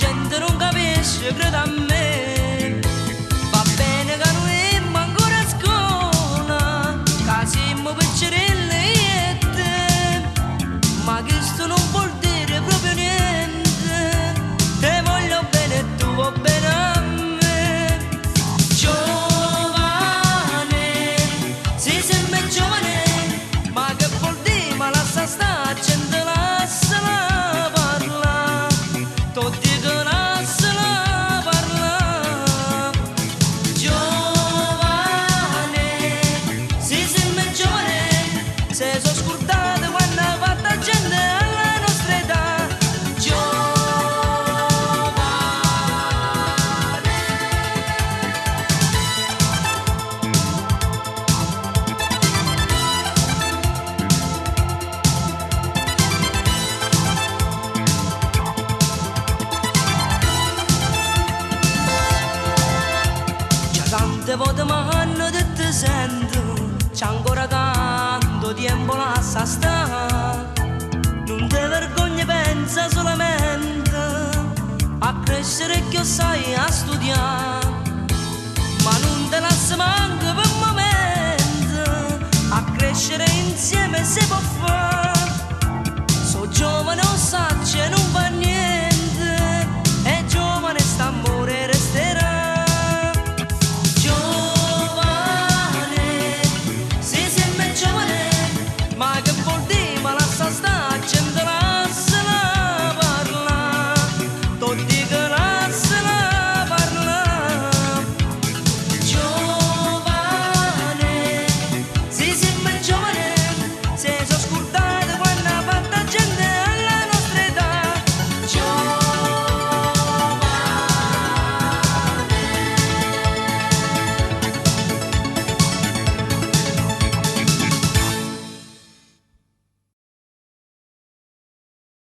gente non capisce, crede a me. Va bene che noi siamo ancora a scuola, che siamo piccerelle e te, ma questo non vuol dire proprio niente. Te voglio bene e tu vuoi bene a me. Giovane, sei sempre giovane, ma che vuol dire? Ma lascia sta gente, lasciala parla, tu dico lasciala parla. Giovane, sei sempre giovane, se sono scordate quando ha fatto gente alla nostra età. Giovane. Già tante volte mi hanno detto sento, c'è ancora tanto tempo lascia stare.